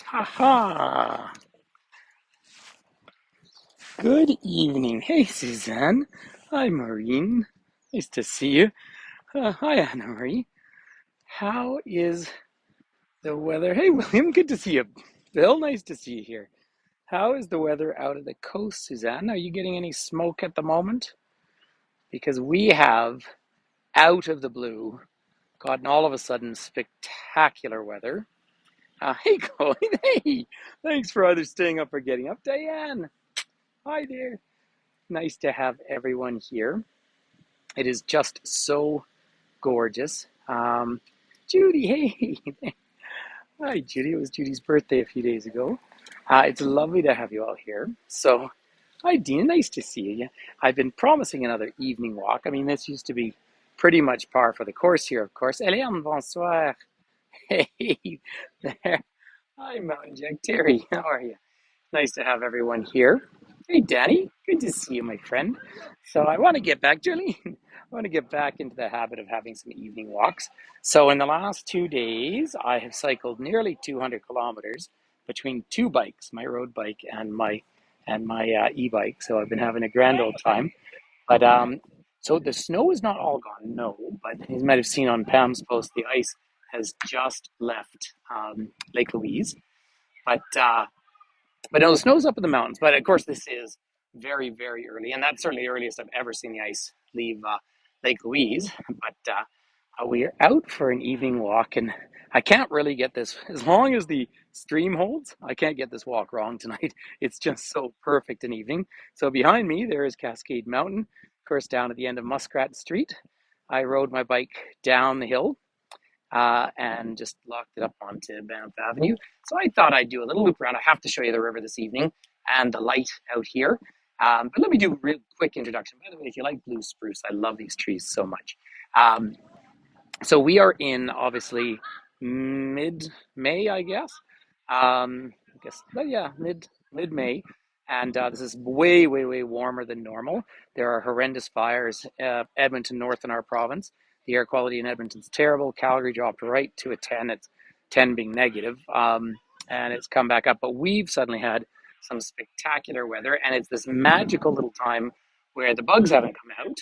Haha. Good evening. Hey, Suzanne. Hi, Maureen. Nice to see you. Hi, Anna Marie. How is the weather? Hey, William. Good to see you. Bill, nice to see you here. How is the weather out at the coast, Suzanne? Are you getting any smoke at the moment? Because we have, out of the blue, gotten all of a sudden spectacular weather. Hey, Colin. Hey, thanks for either staying up or getting up. Diane, hi there. Nice to have everyone here. It is just so gorgeous. Judy, hey. Hi, Judy. It was Judy's birthday a few days ago. It's lovely to have you all here. So, hi, Dina. Nice to see you. I've been promising another evening walk. I mean, this used to be pretty much par for the course here, of course. Eliane, bonsoir. Hey, there. Hi, Mountain Jack. Terry, how are you? Nice to have everyone here. Hey, Danny, good to see you, my friend. So I want to get back, Julie. I want to get back into the habit of having some evening walks. So in the last 2 days, I have cycled nearly 200 kilometers between two bikes, my road bike and my e-bike. So I've been having a grand old time. But so the snow is not all gone, no. But you might have seen on Pam's post, the ice has just left Lake Louise. But no, the snow's up in the mountains. But of course, this is very, very early, and that's certainly the earliest I've ever seen the ice leave Lake Louise. But we are out for an evening walk, and I can't really get this as long as the stream holds. I can't get this walk wrong tonight. It's just so perfect an evening. So behind me, there is Cascade Mountain, of course, down at the end of Muskrat Street. I rode my bike down the hill and just locked it up onto Banff Avenue. So I thought I'd do a little loop around. I have to show you the river this evening and the light out here. But let me do a real quick introduction. By the way, if you like blue spruce, I love these trees so much. So we are in obviously mid-May, I guess. But yeah, mid-May, and this is way, way, way warmer than normal. There are horrendous fires, Edmonton North in our province. The air quality in Edmonton's terrible. Calgary dropped right to a 10. It's 10 being negative, and it's come back up. But we've suddenly had some spectacular weather, and it's this magical little time where the bugs haven't come out.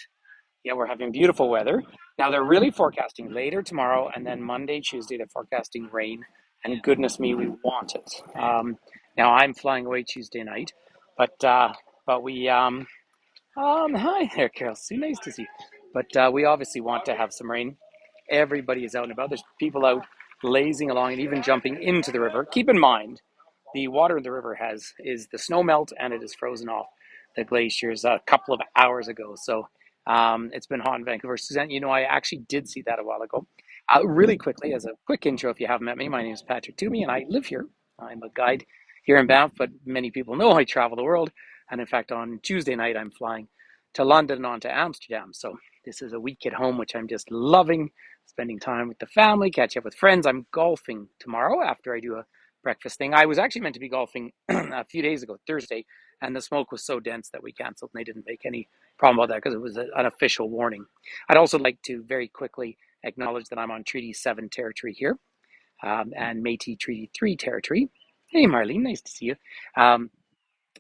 Yeah, we're having beautiful weather. Now they're really forecasting later tomorrow, and then Monday, Tuesday, they're forecasting rain. And goodness me, we want it. Now I'm flying away Tuesday night, but we hi there, Carol. Sue, nice to see you. But we obviously want to have some rain. Everybody is out and about. There's people out lazing along and even jumping into the river. Keep in mind, the water in the river is the snow melt, and it is frozen off the glaciers a couple of hours ago. So it's been hot in Vancouver. Suzanne, I actually did see that a while ago. Really quickly, as a quick intro, if you haven't met me, my name is Patrick Toomey, and I live here. I'm a guide here in Banff, but many people know I travel the world. And in fact, on Tuesday night, I'm flying to London and on to Amsterdam. So this is a week at home, which I'm just loving, spending time with the family, catch up with friends. I'm golfing tomorrow after I do a breakfast thing. I was actually meant to be golfing a few days ago, Thursday, and the smoke was so dense that we canceled, and they didn't make any problem about that because it was an official warning. I'd also like to very quickly acknowledge that I'm on Treaty 7 territory here, and Métis Treaty 3 territory. Hey, Marlene, nice to see you.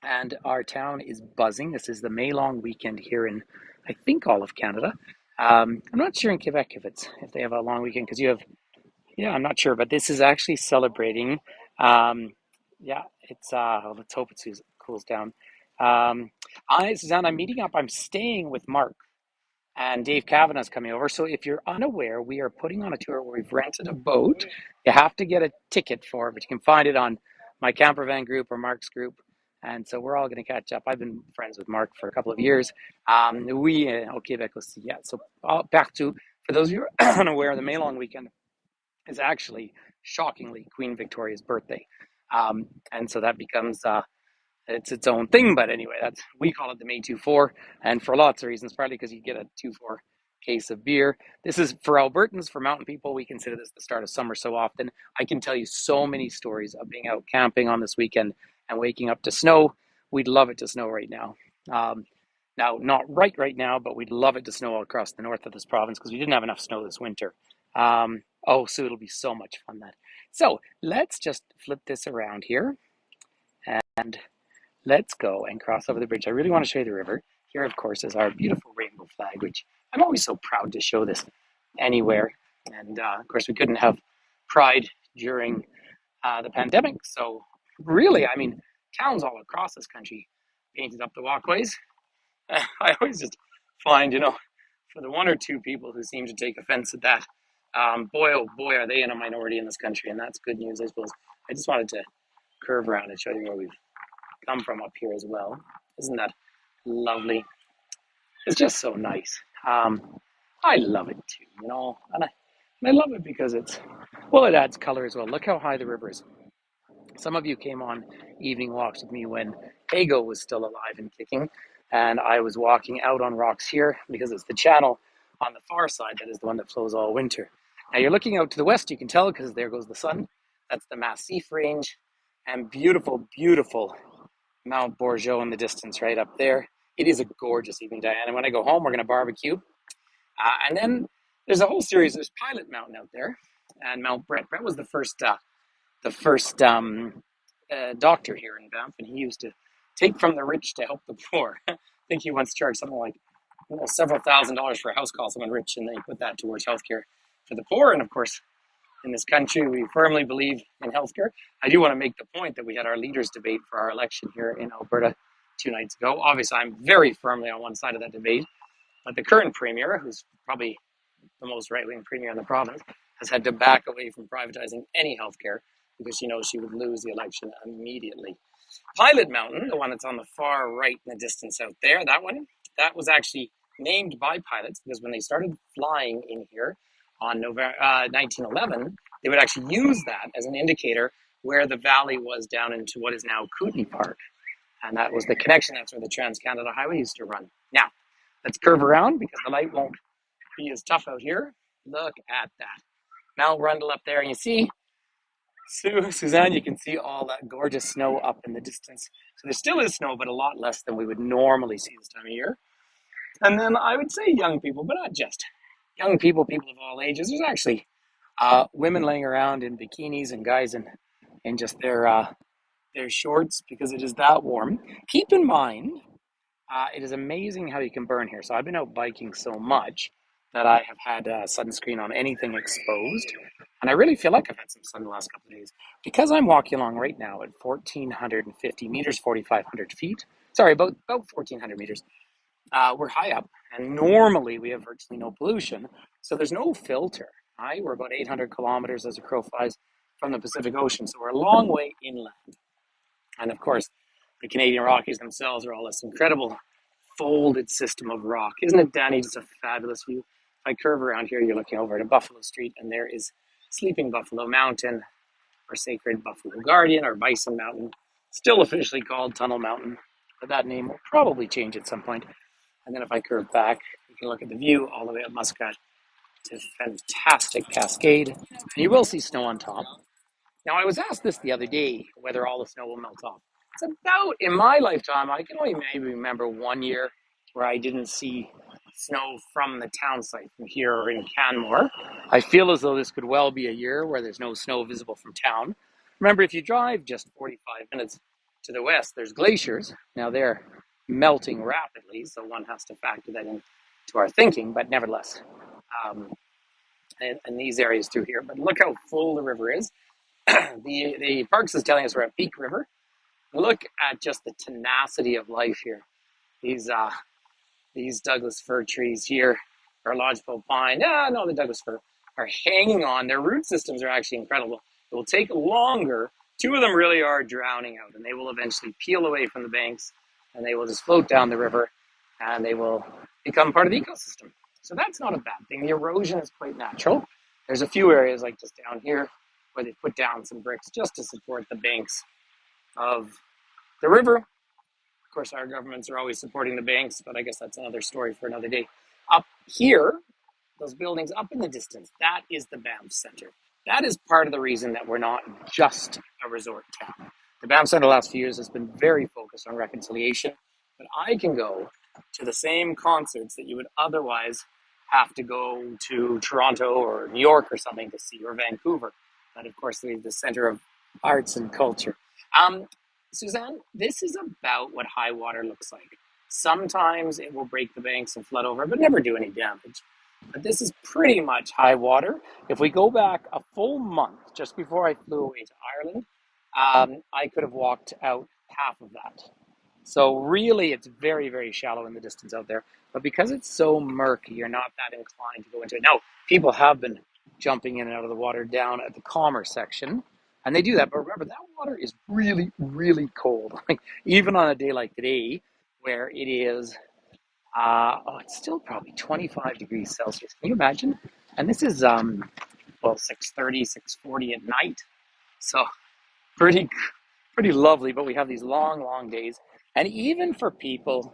And our town is buzzing. This is the May long weekend here in, I think, all of Canada. I'm not sure in Quebec if they have a long weekend because you have, yeah, I'm not sure, but this is actually celebrating. Um, yeah, it's let's hope it cools down. Suzanne, I'm meeting up. I'm staying with Mark and Dave Kavanaugh's coming over. So if you're unaware, we are putting on a tour where we've rented a boat. You have to get a ticket for it, but you can find it on my camper van group or Mark's group. And so we're all going to catch up. I've been friends with Mark for a couple of years. Au Québec aussi. Yeah. So partout. For those of you who are unaware, the May long weekend is actually shockingly Queen Victoria's birthday. And so that becomes it's its own thing, but anyway, we call it the May 2-4, and for lots of reasons, partly because you get a 2-4 case of beer. This is for Albertans, for mountain people. We consider this the start of summer so often. I can tell you so many stories of being out camping on this weekend and waking up to snow. We'd love it to snow right now. Now, not right now, but we'd love it to snow all across the north of this province because we didn't have enough snow this winter. Oh, so it'll be so much fun then. So let's just flip this around here and let's go and cross over the bridge. I really want to show you the river. Here, of course, is our beautiful rainbow flag, which I'm always so proud to show this anywhere. And of course, we couldn't have Pride during the pandemic. So, really, I mean, towns all across this country painted up the walkways. I always just find, for the one or two people who seem to take offense at that, boy, oh boy, are they in a minority in this country. And that's good news, I suppose. I just wanted to curve around and show you where we've come from up here as well. Isn't that lovely? It's just so nice. I love it too, and I love it because it adds color as well. Look how high the river is. Some of you came on evening walks with me when Hago was still alive and kicking, and I was walking out on rocks here because it's the channel on the far side that is the one that flows all winter. Now you're looking out to the west, you can tell because there goes the sun. That's the Massif Range, and beautiful, beautiful Mount Bourgeot in the distance right up there. It is a gorgeous evening, Diane. And when I go home, we're going to barbecue. And then there's a whole series. There's Pilot Mountain out there, and Mount Brett. Brett was the first doctor here in Banff, and he used to take from the rich to help the poor. I think he once charged something like several $1,000s for a house call, someone rich, and they put that towards healthcare for the poor. And of course, in this country, we firmly believe in healthcare. I do want to make the point that we had our leaders debate for our election here in Alberta 2 nights ago. Obviously, I'm very firmly on one side of that debate, but the current premier, who's probably the most right-wing premier in the province, has had to back away from privatizing any healthcare because she knows she would lose the election immediately. Pilot Mountain, the one that's on the far right in the distance out there, that was actually named by pilots because when they started flying in here on November 1911, they would actually use that as an indicator where the valley was down into what is now Kootenay Park. And that was the connection. That's where the Trans-Canada Highway used to run. Now, let's curve around because the light won't be as tough out here. Look at that. Mount Rundle up there, and you see, Suzanne, you can see all that gorgeous snow up in the distance. So there still is snow, but a lot less than we would normally see this time of year. And then I would say young people, but not just young people, people of all ages. There's actually women laying around in bikinis and guys in just their shorts because it is that warm. Keep in mind, it is amazing how you can burn here. So I've been out biking so much that I have had sunscreen on anything exposed. And I really feel like I've had some sun the last couple of days because I'm walking along right now at 1,450 meters, 4,500 feet. Sorry, about 1,400 meters. We're high up, and normally we have virtually no pollution, so there's no filter. Right? We're about 800 kilometers as a crow flies from the Pacific Ocean, so we're a long way inland. And of course, the Canadian Rockies themselves are all this incredible folded system of rock. Isn't it, Danny? Just a fabulous view. If I curve around here, you're looking over to Buffalo Street, and there is Sleeping Buffalo Mountain, or Sacred Buffalo Guardian, or Bison Mountain, still officially called Tunnel Mountain, but that name will probably change at some point. And then if I curve back, you can look at the view all the way up Muscat to fantastic Cascade. And you will see snow on top. Now, I was asked this the other day, whether all the snow will melt off. It's about, in my lifetime, I can only maybe remember 1 year where I didn't see snow from the town site from here or in Canmore. I feel as though this could well be a year where there's no snow visible from town. Remember, if you drive just 45 minutes to the west, there's glaciers. Now they're melting rapidly, so one has to factor that into our thinking, but nevertheless, in these areas through here. But look how full the river is. The Parks is telling us we're at Peak River. Look at just the tenacity of life here. These Douglas fir trees here, or lodgepole pine, no, the Douglas fir, are hanging on. Their root systems are actually incredible. It will take longer. 2 of them really are drowning out, and they will eventually peel away from the banks, and they will just float down the river, and they will become part of the ecosystem. So that's not a bad thing. The erosion is quite natural. There's a few areas like just down here where they put down some bricks just to support the banks of the river. Of course, our governments are always supporting the banks, but I guess that's another story for another day. Up here, those buildings up in the distance, that is the Banff Centre. That is part of the reason that we're not just a resort town. The Banff Centre the last few years has been very focused on reconciliation, but I can go to the same concerts that you would otherwise have to go to Toronto or New York or something to see, or Vancouver. But of course, the center of arts and culture. Um, Suzanne, this is about what high water looks like. Sometimes it will break the banks and flood over, but never do any damage. But this is pretty much high water. If we go back a full month, just before I flew away to Ireland, I could have walked out half of that. So really, it's very, very shallow in the distance out there. But because it's so murky, you're not that inclined to go into it. Now, people have been jumping in and out of the water down at the calmer section, and they do that. But remember, that water is really, really cold. Like even on a day like today, where it is, it's still probably 25 degrees Celsius. Can you imagine? And this is, well, 6:30, 6:40 at night. So pretty pretty lovely, but we have these long, long days. And even for people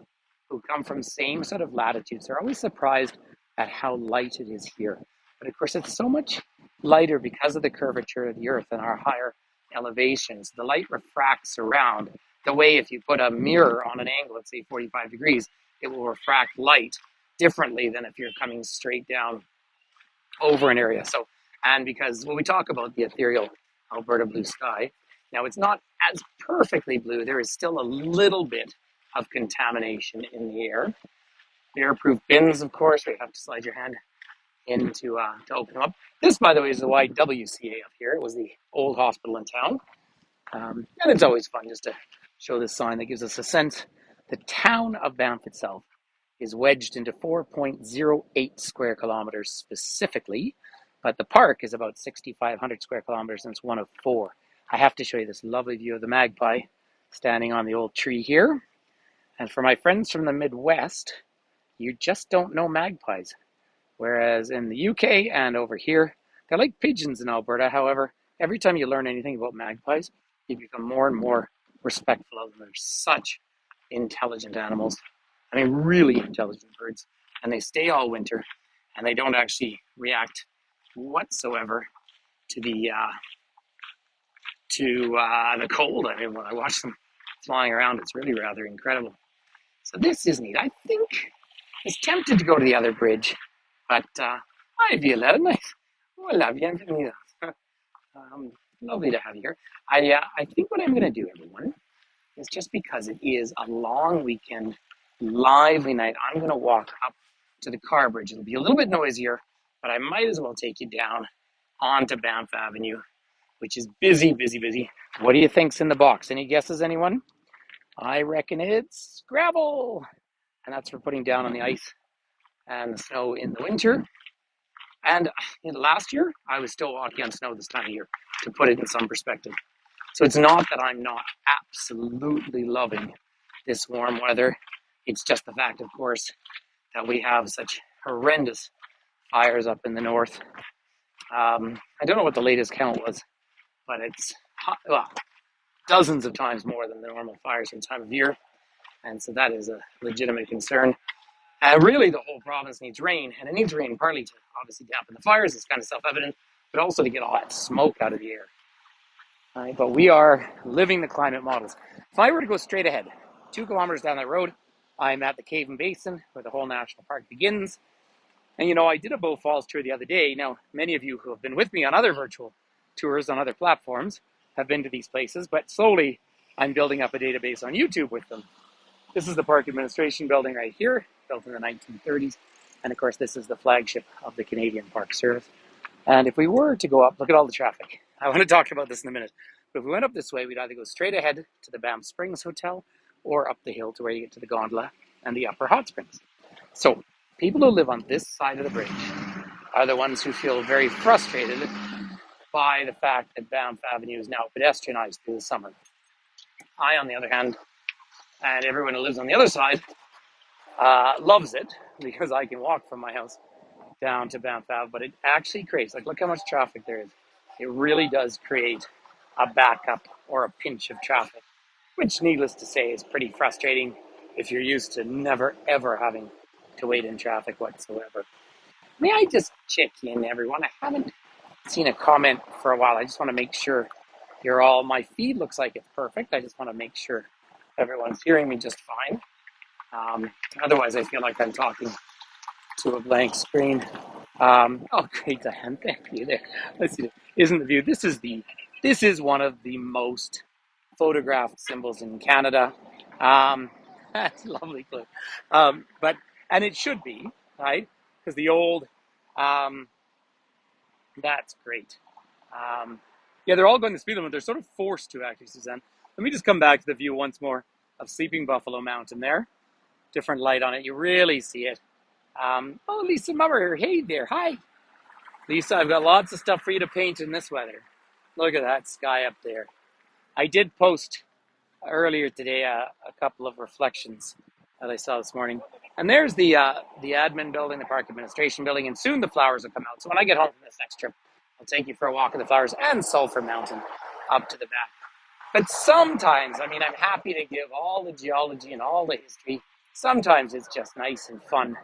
who come from same sort of latitudes, they're always surprised at how light it is here. But of course, it's so much lighter because of the curvature of the earth and our higher elevations. The light refracts around the way if you put a mirror on an angle, let's say 45 degrees, it will refract light differently than if you're coming straight down over an area. So, and because when we talk about the ethereal Alberta blue sky, now it's not as perfectly blue. There is still a little bit of contamination in the air. Airproof bins, of course, we have to slide your hand in to open them up. This, by the way, is the YWCA up here. It was the old hospital in town. And it's always fun just to show this sign that gives us a sense. The town of Banff itself is wedged into 4.08 square kilometers specifically, but the park is about 6,500 square kilometers and it's one of four. I have to show you this lovely view of the magpie standing on the old tree here. And for my friends from the Midwest, you just don't know magpies. Whereas in the UK and over here, they're like pigeons in Alberta. However, every time you learn anything about magpies, you become more and more respectful of them. They're such intelligent animals. I mean, really intelligent birds. And they stay all winter, and they don't actually react whatsoever to the cold. I mean, when I watch them flying around, it's really rather incredible. So this is neat. I think I was tempted to go to the other bridge, but hi, Violetta. Nice. Hola, bienvenida. Lovely to have you here. I think what I'm going to do, everyone, is just because it is a long weekend, lively night, I'm going to walk up to the car bridge. It'll be a little bit noisier, but I might as well take you down onto Banff Avenue, which is busy, busy, busy. What do you think's in the box? Any guesses, anyone? I reckon it's gravel, and that's for putting down on the ice and the snow in the winter. And last year, I was still walking on snow this time of year, to put it in some perspective. So it's not that I'm not absolutely loving this warm weather. It's just the fact, of course, that we have such horrendous fires up in the north. I don't know what the latest count was, but it's well, dozens of times more than the normal fires for the time of year. And so that is a legitimate concern. Really, the whole province needs rain, and it needs rain partly to obviously dampen the fires. It's kind of self-evident, but also to get all that smoke out of the air. Right, but we are living the climate models. If I were to go straight ahead, 2 kilometers down that road, I'm at the Cave and Basin, where the whole national park begins. And you know, I did a Bow Falls tour the other day. Now, many of you who have been with me on other virtual tours on other platforms have been to these places, but slowly I'm building up a database on YouTube with them. This is the Park Administration Building right here, built in the 1930s. And of course, this is the flagship of the Canadian Park Service. And if we were to go up, look at all the traffic. I want to talk about this in a minute. But if we went up this way, we'd either go straight ahead to the Banff Springs Hotel or up the hill to where you get to the gondola and the Upper Hot Springs. So people who live on this side of the bridge are the ones who feel very frustrated by the fact that Banff Avenue is now pedestrianized through the summer. I, on the other hand, and everyone who lives on the other side, loves it because I can walk from my house down to Banff Ave, but it actually creates, like, look how much traffic there is. It really does create a backup or a pinch of traffic, which, needless to say, is pretty frustrating if you're used to never, ever having to wait in traffic whatsoever. May I just check in, everyone? I haven't seen a comment for a while. I just want to make sure you're all, my feed looks like it's perfect. I just want to make sure everyone's hearing me just fine. Otherwise, I feel like I'm talking to a blank screen. Oh, great, Diane. Thank you. There. Let's see. Isn't the view? This is one of the most photographed symbols in Canada. That's a lovely clip. But and it should be right because the old. Um, that's great. Yeah, they're all going to speed limit. They're sort of forced to actually, Suzanne. Let me just come back to the view once more of Sleeping Buffalo Mountain there. Different light on it. You really see it. Oh, Lisa Mummer. Hey there. Hi. Lisa, I've got lots of stuff for you to paint in this weather. Look at that sky up there. I did post earlier today a couple of reflections that I saw this morning. And there's the admin building, the park administration building, and soon the flowers will come out. So when I get home from this next trip, I'll take you for a walk in the flowers and Sulphur Mountain up to the back. But sometimes, I mean, I'm happy to give all the geology and all the history. Sometimes it's just nice and fun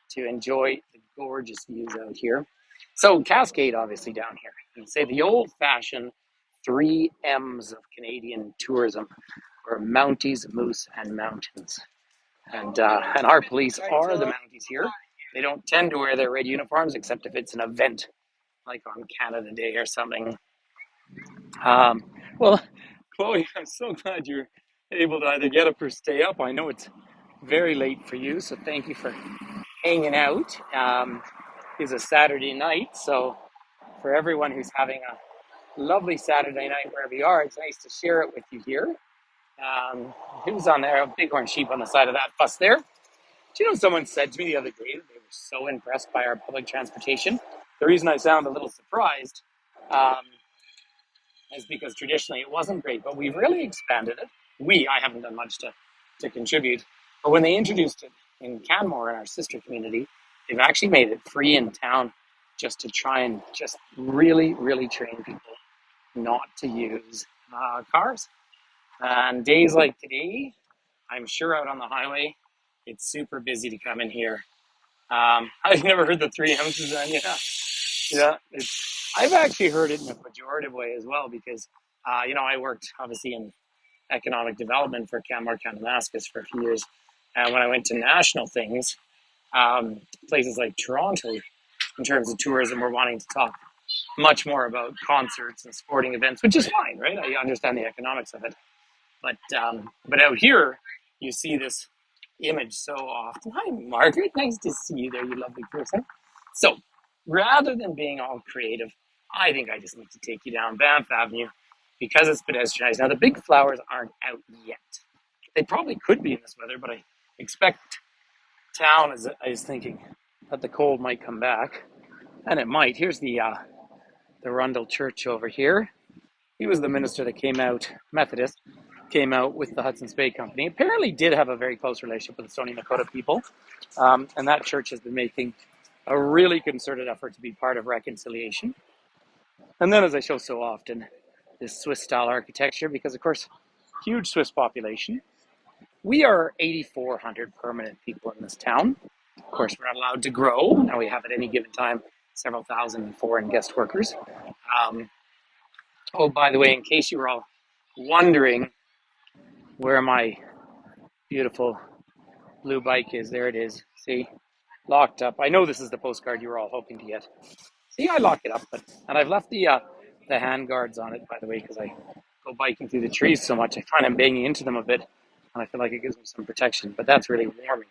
to enjoy the gorgeous views out here. So Cascade, obviously, down here. You say the old-fashioned 3 M's of Canadian tourism, or Mounties, Moose, and Mountains. And our police are the Mounties here. They don't tend to wear their red uniforms, except if it's an event, like on Canada Day or something. Well, Chloe, I'm so glad you're able to either get up or stay up. I know it's very late for you, so thank you for hanging out. It's a Saturday night, so for everyone who's having a lovely Saturday night wherever you are, it's nice to share it with you here. Who's on there? A bighorn sheep on the side of that bus there. Do you know someone said to me the other day that they were so impressed by our public transportation? The reason I sound a little surprised is because traditionally it wasn't great, but we've really expanded it. I haven't done much to contribute, but when they introduced it in Canmore, in our sister community, they've actually made it free in town just to try and just really, really train people not to use cars. And days like today, I'm sure out on the highway, it's super busy to come in here. I've never heard the 3 M's, and I've actually heard it in a pejorative way as well because, I worked obviously in economic development for Canmore, Kananaskis for a few years. And when I went to national things, places like Toronto, in terms of tourism, were wanting to talk much more about concerts and sporting events, which is fine, right? I understand the economics of it. But out here, you see this image so often. Hi, Margaret. Nice to see you there, you lovely person. So rather than being all creative, I think I just need to take you down Banff Avenue because it's pedestrianized. Now, the big flowers aren't out yet. They probably could be in this weather, but I expect town is thinking that the cold might come back, and it might. Here's the Rundle Church over here. He was the minister that came out, Methodist, came out with the Hudson's Bay Company. Apparently did have a very close relationship with the Stoney Nakoda people. And that church has been making a really concerted effort to be part of reconciliation. And then, as I show so often, this Swiss-style architecture, because, of course, huge Swiss population. We are 8,400 permanent people in this town. Of course, we're not allowed to grow. Now we have at any given time several thousand foreign guest workers. Oh, by the way, in case you were all wondering where my beautiful blue bike is, there it is. See, locked up. I know this is the postcard you were all hoping to get. See, I lock it up, and I've left the hand guards on it, by the way, because I go biking through the trees so much. I find I'm banging into them a bit, and I feel like it gives me some protection. But that's really warming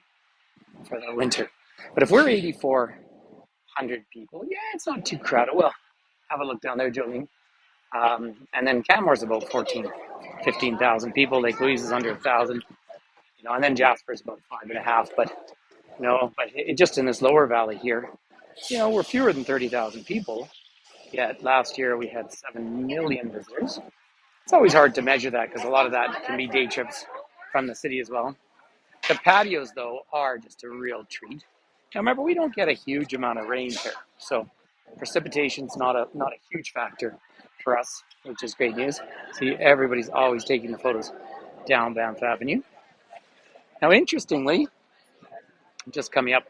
for the winter. But if we're 8,400 people, yeah, it's not too crowded. Well, have a look down there, Jolene. And then Canmore's about 15,000 people. Lake Louise is under 1,000, and then Jasper's about 5.5. But just in this lower valley here, we're fewer than 30,000 people. Yet last year we had 7 million visitors. It's always hard to measure that because a lot of that can be day trips from the city as well. The patios, though, are just a real treat. Now, remember, we don't get a huge amount of rain here, so precipitation's not a huge factor for us, which is great news. See, everybody's always taking the photos down Banff Avenue. Now, interestingly, I'm just coming up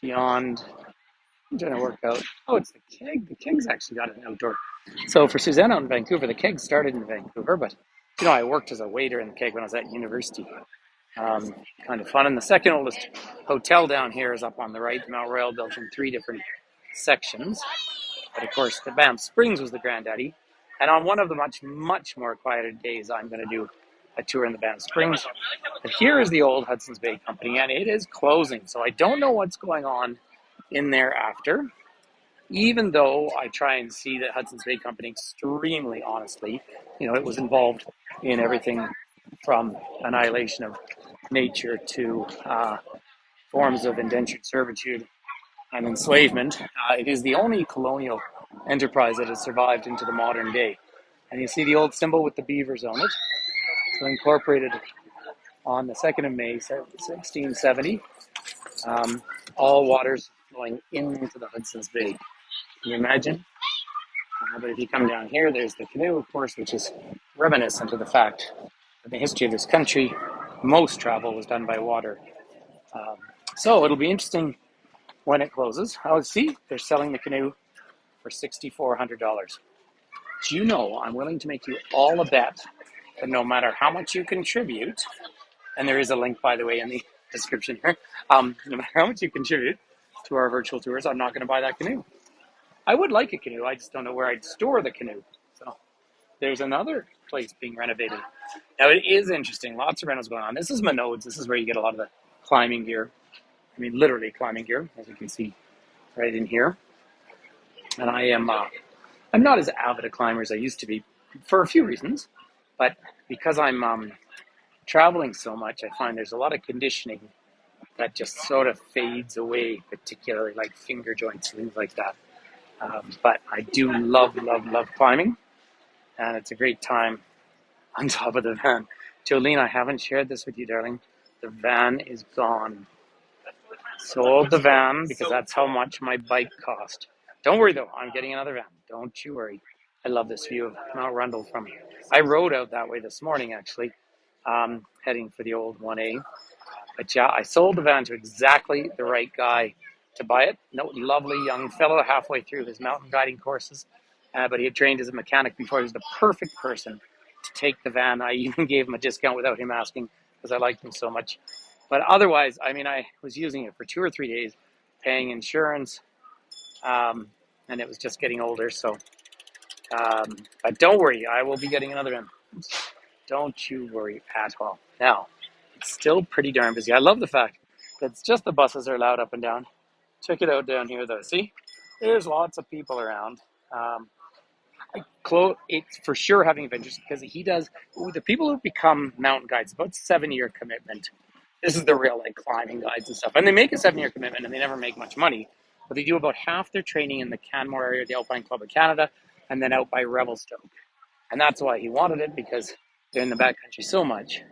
beyond, I'm trying to work out, it's the keg. The keg's actually got an outdoor. So for Susanna in Vancouver, the keg started in Vancouver, but I worked as a waiter in the keg when I was at university. Um, kind of fun. And the second oldest hotel down here is up on the right, Mount Royal, built in three different sections. But of course, the Banff Springs was the granddaddy. And on one of the much more quieter days, I'm going to do a tour in the Banff Springs. But here is the old Hudson's Bay Company, and it is closing. So I don't know what's going on in there after. Even though I try and see the Hudson's Bay Company extremely honestly, it was involved in everything from annihilation of nature to forms of indentured servitude and enslavement. It is the only colonial enterprise that has survived into the modern day. And you see the old symbol with the beavers on it. So incorporated on the 2nd of May, 1670, all waters flowing into the Hudson's Bay. Can you imagine? But if you come down here, there's the canoe, of course, which is reminiscent of the fact that in the history of this country, most travel was done by water. So it'll be interesting when it closes. Oh, see, they're selling the canoe for $6,400. Do you know I'm willing to make you all a bet that no matter how much you contribute, and there is a link, by the way, in the description here, no matter how much you contribute to our virtual tours, I'm not going to buy that canoe. I would like a canoe. I just don't know where I'd store the canoe. So there's another place being renovated. Now, it is interesting. Lots of rentals going on. This is Minodes. This is where you get a lot of the climbing gear. I mean, literally climbing gear, as you can see right in here. And I'm not as avid a climber as I used to be for a few reasons. But because I'm traveling so much, I find there's a lot of conditioning that just sort of fades away, particularly like finger joints, things like that. But I do love climbing, and it's a great time on top of the van. Jolene, I haven't shared this with you, darling. The van is gone. Sold the van because that's how much my bike cost. Don't worry though, I'm getting another van. Don't you worry. I love this view of Mount Rundle from here. I rode out that way this morning actually, heading for the old 1A. But yeah, I sold the van to exactly the right guy to buy it. No, lovely young fellow halfway through his mountain guiding courses, but he had trained as a mechanic before. He was the perfect person to take the van. I even gave him a discount without him asking because I liked him so much. But otherwise, I mean, I was using it for 2 or 3 days, paying insurance, and it was just getting older. So, but don't worry, I will be getting another van. Don't you worry at all. Now, it's still pretty darn busy. I love the fact that it's just the buses are allowed up and down. Check it out down here, though. See, there's lots of people around. It's for sure having adventures because he does. The people who become mountain guides, about 7-year commitment. This is the real like climbing guides and stuff, and they make a 7-year commitment, and they never make much money. But they do about half their training in the Canmore area, the Alpine Club of Canada, and then out by Revelstoke. And that's why he wanted it, because they're in the backcountry so much.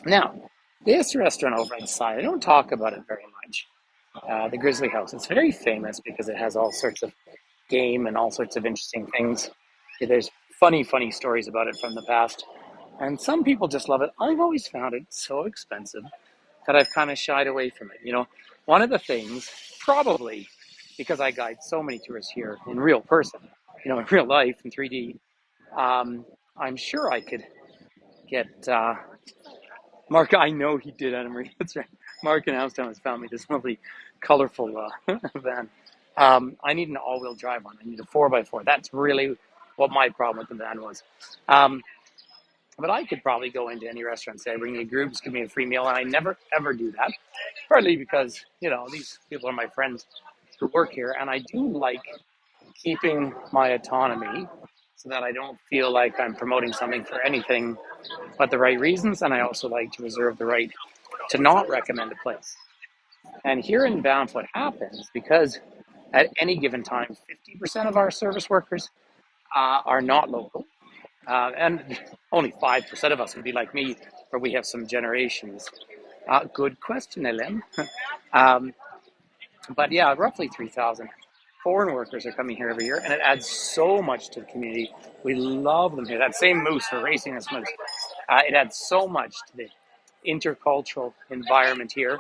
Now, this restaurant over on the side, I don't talk about it very much. The Grizzly House. It's very famous because it has all sorts of game and all sorts of interesting things. There's funny stories about it from the past. And some people just love it. I've always found it so expensive that I've kind of shied away from it. One of the things, probably because I guide so many tourists here in real person, in real life, in 3D, I'm sure I could get Mark. I know he did, Anna Marie. That's right. Mark in Amsterdam has found me this lovely, colorful van. I need an all-wheel drive one. I need a 4x4. That's really what my problem with the van was. But I could probably go into any restaurant and say, bring me a group, give me a free meal, and I never, ever do that. Partly because, these people are my friends who work here, and I do like keeping my autonomy so that I don't feel like I'm promoting something for anything but the right reasons, and I also like to reserve the right to not recommend a place. And here in Banff, what happens, because at any given time, 50% of our service workers are not local, and only 5% of us would be like me, where we have some generations. Good question, Ellen. But yeah, roughly 3,000 foreign workers are coming here every year, and it adds so much to the community. We love them here. That same moose, we're racing this moose. It adds so much to the intercultural environment here.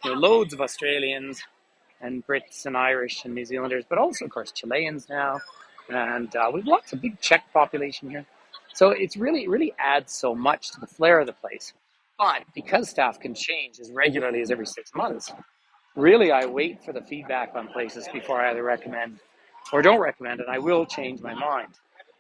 Loads of Australians and Brits and Irish and New Zealanders, but also, of course, Chileans now. And we have lots of big Czech population here. So it's really adds so much to the flair of the place. But because staff can change as regularly as every 6 months, really I wait for the feedback on places before I either recommend or don't recommend, and I will change my mind.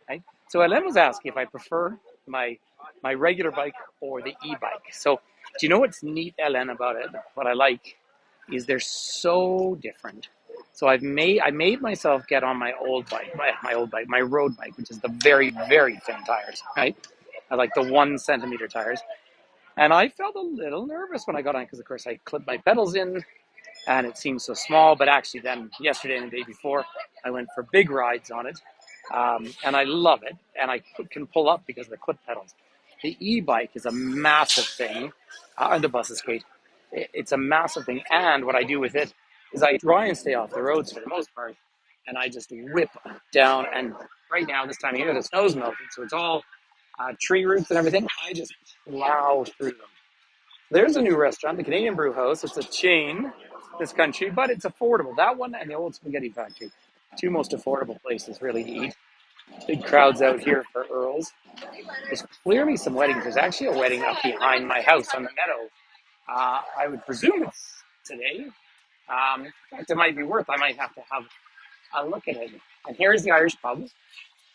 Right? So Ellen was asking if I prefer my my regular bike or the e-bike. So do you know what's neat, Ellen, about it? What I like is they're so different. So I made myself get on my old bike, my road bike, which is the very thin tires, right? I like the 1 centimeter tires, and I felt a little nervous when I got on because, of course, I clipped my pedals in, and it seemed so small. But actually, then yesterday and the day before, I went for big rides on it, and I love it. And I can pull up because of the clip pedals. The e-bike is a massive thing, and the bus is great. It's a massive thing, and what I do with it is I try and stay off the roads for the most part, and I just whip down. And right now, this time of year, the snow's melted, so it's all tree roots and everything. I just plow through them. There's a new restaurant, the Canadian Brew House. It's a chain this country, but it's affordable. That one and the old Spaghetti Factory. Two most affordable places really to eat. Big crowds out here for Earls. There's clearly some weddings. There's actually a wedding up behind my house on the meadow. I would presume it's today. In fact, it might be worth. I might have to have a look at it. And here's the Irish pub.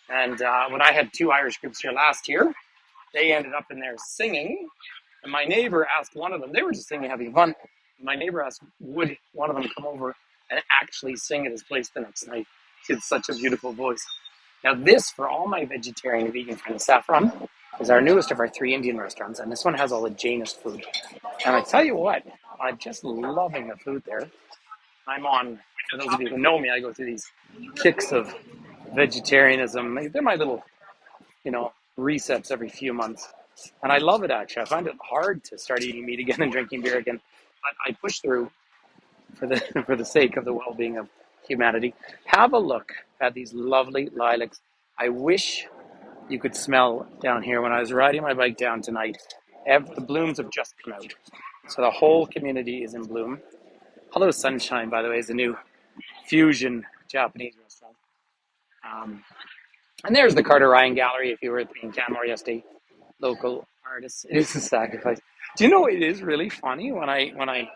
And when I had two Irish groups here last year, they ended up in there singing. And my neighbor asked one of them, they were just singing, having fun. My neighbor asked, would one of them come over and actually sing at his place the next night? He had such a beautiful voice. Now, this, for all my vegetarian and vegan friends, Saffron, is our newest of our three Indian restaurants. And this one has all the Jainist food. And I tell you what, I'm just loving the food there. I'm on, for those of you who know me, I go through these kicks of vegetarianism. They're my little, resets every few months. And I love it, actually. I find it hard to start eating meat again and drinking beer again. But I push through for the for the sake of the well-being of humanity. Have a look at these lovely lilacs. I wish you could smell down here when I was riding my bike down tonight. The blooms have just come out. So the whole community is in bloom. Hello Sunshine, by the way, is a new fusion Japanese restaurant. And there's the Carter Ryan Gallery if you were in Canmore yesterday. Local artists. It is a sacrifice. Do you know it is really funny when I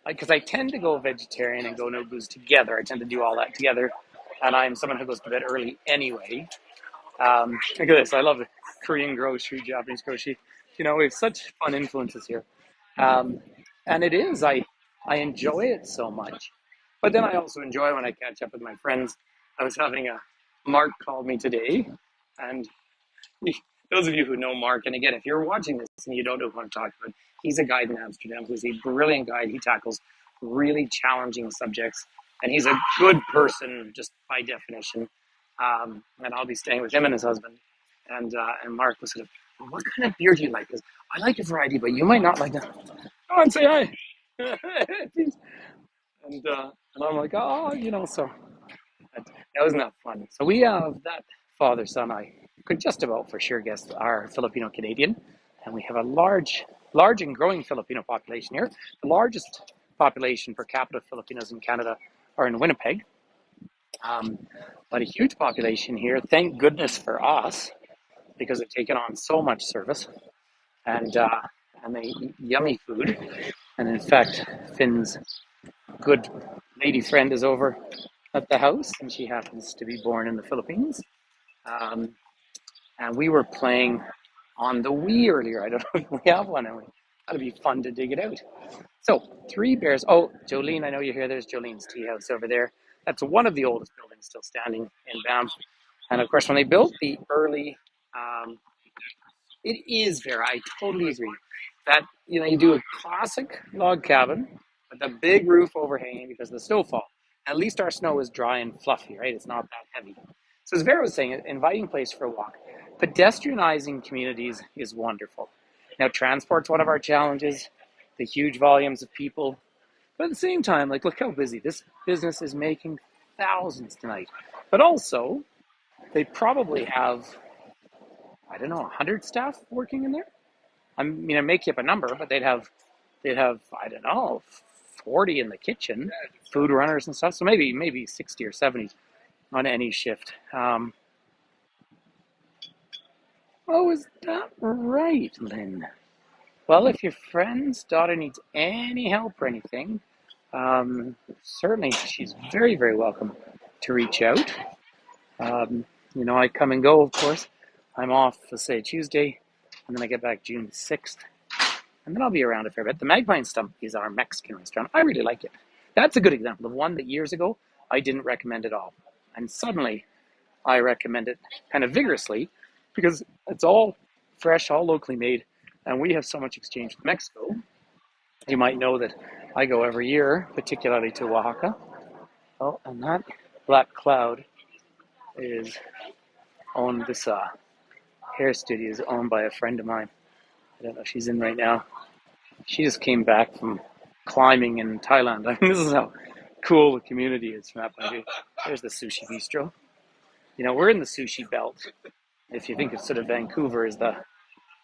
because I tend to go vegetarian and go no booze together. I tend to do all that together, and I'm someone who goes to bed early anyway. Look at this. I love the Korean grocery, Japanese grocery. We have such fun influences here, um, and it is. I enjoy it so much, but then I also enjoy when I catch up with my friends. I was having a Mark called me today, and those of you who know Mark, and again, if you're watching this and you don't know who I'm talking about, he's a guide in Amsterdam who's a brilliant guide. He tackles really challenging subjects, and he's a good person just by definition. And I'll be staying with him and his husband. And Mark was sort of, well, what kind of beer do you like? Because I like a variety, but you might not like that. Come on, say hi. And I'm like, so that was not fun. So we have that father son. I could just about for sure guess are Filipino Canadian, and we have a large and growing Filipino population here. The largest population per capita Filipinos in Canada are in Winnipeg, but a huge population here. Thank goodness for us because they've taken on so much service and they eat yummy food. And in fact, Finn's good lady friend is over at the house, and she happens to be born in the Philippines. Um, and we were playing on the Wii earlier. I don't know if we have one, and that'd be fun to dig it out. So, three bears. Oh, Jolene, I know you're here. There's Jolene's tea house over there. That's one of the oldest buildings still standing in Banff. And of course, when they built the early, it is very, I totally agree. That, you do a classic log cabin with a big roof overhanging because of the snowfall. At least our snow is dry and fluffy, right? It's not that heavy. So as Vera was saying, an inviting place for a walk. Pedestrianizing communities is wonderful. Now, transport's one of our challenges, the huge volumes of people. But at the same time, look how busy. This business is making thousands tonight. But also, they probably have, I don't know, 100 staff working in there? I make you up a number, but they'd have, I don't know, 40 in the kitchen, food runners and stuff. So maybe 60 or 70 on any shift. Oh, is that right, Lynn? Well, if your friend's daughter needs any help or anything, certainly she's very, very welcome to reach out. Um, I come and go, of course. I'm off, let's say, Tuesday, and then I get back June 6th, and then I'll be around a fair bit. The Magpie Stump is our Mexican restaurant. I really like it. That's a good example of one that years ago I didn't recommend at all. And suddenly I recommend it kind of vigorously because it's all fresh, all locally made, and we have so much exchange with Mexico. You might know that I go every year, particularly to Oaxaca. Oh, and that black cloud is owned, this hair studio is owned by a friend of mine. I don't know if she's in right now. She just came back from climbing in Thailand. I mean, this is how cool the community is from that point of view. There's the sushi bistro. We're in the sushi belt. If you think of sort of Vancouver as the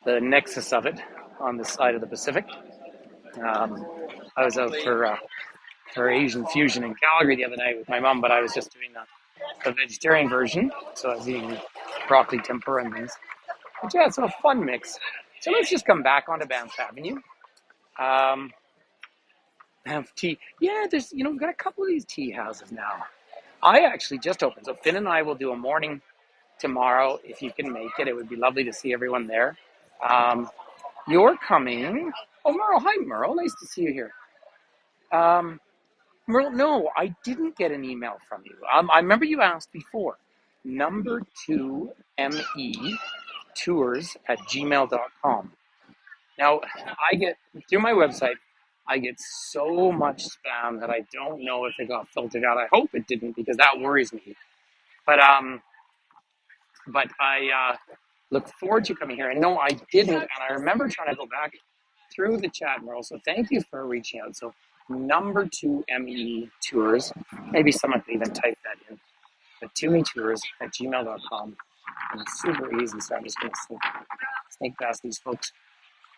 nexus of it on this side of the Pacific. Um, I was out for Asian fusion in Calgary the other night with my mom, but I was just doing the vegetarian version, so I was eating broccoli tempura and things. But yeah, it's a fun mix. So let's just come back onto Banff Avenue. Um, have tea. Yeah, we've got a couple of these tea houses now. I actually just opened, so Finn and I will do a morning tomorrow if you can make it. It would be lovely to see everyone there. Um, you're coming. Oh, Merle. Hi, Merle. Nice to see you here. Um, Merle, no, I didn't get an email from you. I remember you asked before. Number 2ME tours at gmail.com. Now, I get, through my website, I get so much spam that I don't know if it got filtered out. I hope it didn't because that worries me. But I look forward to coming here. And no, I didn't. And I remember trying to go back through the chat, Merle. So thank you for reaching out. So number 2ME tours. Maybe someone could even type that in. The 2ME tours at gmail.com. And it's super easy. So I'm just going to sneak past these folks.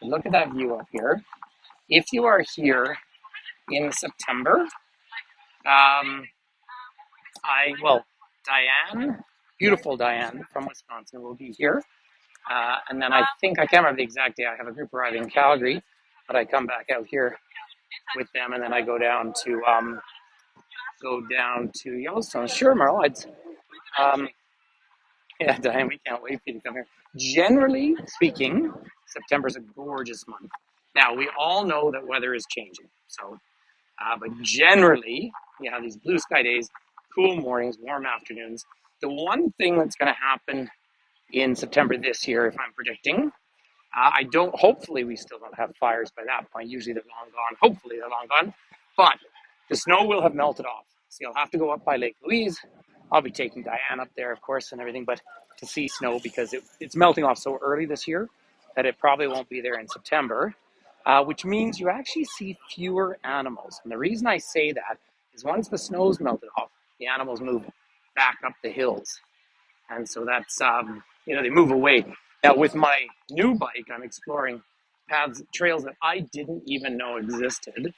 Look at that view up here. If you are here in September, um, Diane, beautiful Diane from Wisconsin, will be here. And then I can't remember the exact day. I have a group arriving in Calgary, but I come back out here with them, and then I go down to Yellowstone. Sure, Merle. Yeah, Diane, we can't wait for you to come here. Generally speaking, September is a gorgeous month. Now we all know that weather is changing, but generally, you have these blue sky days, cool mornings, warm afternoons. The one thing that's going to happen in September this year, if I'm predicting, hopefully we still don't have fires by that point. Usually they're long gone. Hopefully they're long gone. But the snow will have melted off. So you'll have to go up by Lake Louise. I'll be taking Diane up there, of course, and everything, but to see snow because it's melting off so early this year that it probably won't be there in September, which means you actually see fewer animals. And the reason I say that is once the snow's melted off, the animals move back up the hills. And so that's, they move away. Now, with my new bike, I'm exploring trails that I didn't even know existed.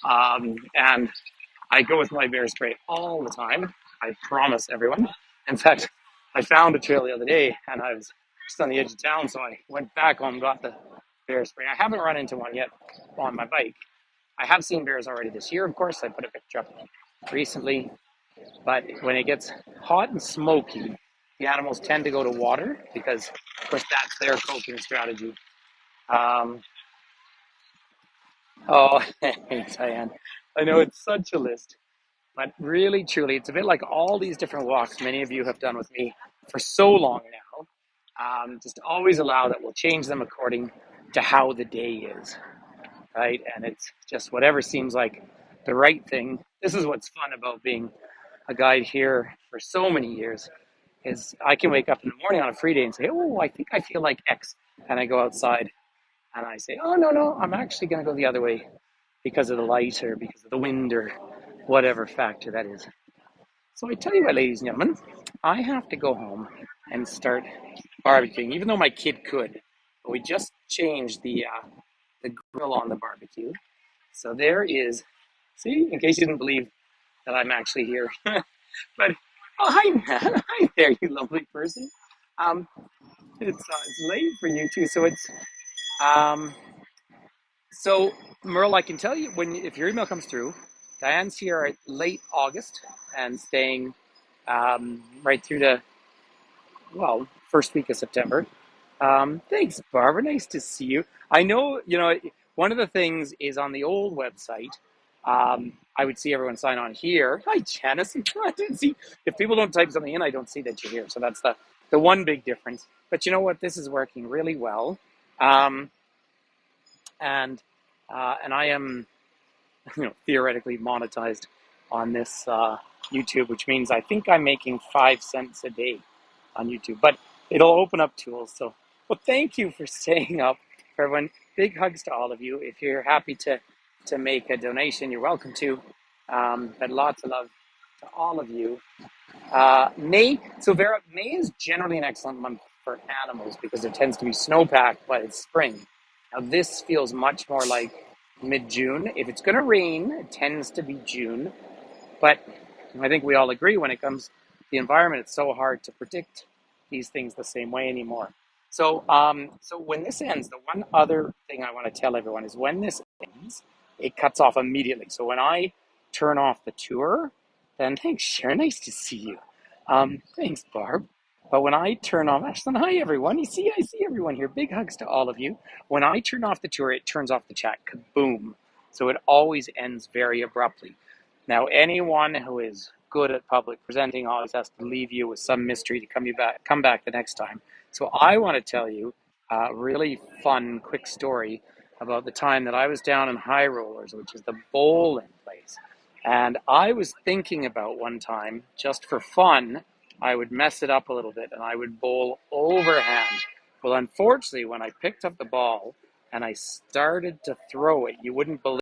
And I go with my bear spray all the time. I promise everyone. In fact, I found a trail the other day and I was just on the edge of town, so I went back home and got the bear spray. I haven't run into one yet on my bike. I have seen bears already this year, of course. I put a picture up recently. But when it gets hot and smoky, the animals tend to go to water because, of course, that's their coping strategy. Oh, hey, Diane. I know it's such a list, but really, truly, it's a bit like all these different walks many of you have done with me for so long now. Just always allow that we'll change them according to how the day is, right? And it's just whatever seems like the right thing. This is what's fun about being a guide here for so many years is I can wake up in the morning on a free day and say, oh, I think I feel like X. And I go outside and I say, oh, no, I'm actually going to go the other way because of the light or because of the wind or whatever factor that is. So I tell you what, ladies and gentlemen, I have to go home and start barbecuing, even though my kid could. But we just changed the grill on the barbecue. So there is, see, in case you didn't believe that I'm actually here. But, oh, hi, Matt. Hi there, you lovely person. It's late for you too. Um so Merle, I can tell you when if your email comes through, Diane's here at late August and staying right through to first week of September. Thanks, Barbara. Nice to see you. I know, one of the things is on the old website. I would see everyone sign on here. Hi, Janice. I didn't see if people don't type something in, I don't see that you're here. So that's the one big difference. But you know what? This is working really well, um, and and I am theoretically monetized on this YouTube, which means I think I'm making 5 cents a day on YouTube, but it'll open up tools. So, well, thank you for staying up, for everyone. Big hugs to all of you. If you're happy to make a donation, you're welcome to. But lots of love to all of you. Vera, May is generally an excellent month for animals because there tends to be snowpack, but it's spring. Now, this feels much more like mid-June. If it's going to rain, it tends to be June. But I think we all agree when it comes to the environment, it's so hard to predict these things the same way anymore. So when this ends, the one other thing I want to tell everyone is when this ends, it cuts off immediately. So when I turn off the tour, then thanks, Sharon. Nice to see you. Thanks, Barb. But when I turn off, Ashlyn, hi everyone. I see everyone here. Big hugs to all of you. When I turn off the tour, it turns off the chat. Kaboom. So it always ends very abruptly. Now, anyone who is good at public presenting always has to leave you with some mystery to come back the next time. So I want to tell you a really fun, quick story about the time that I was down in High Rollers, which is the bowling place. And I was thinking about one time, just for fun, I would mess it up a little bit and I would bowl overhand. Well, unfortunately, when I picked up the ball and I started to throw it, you wouldn't believe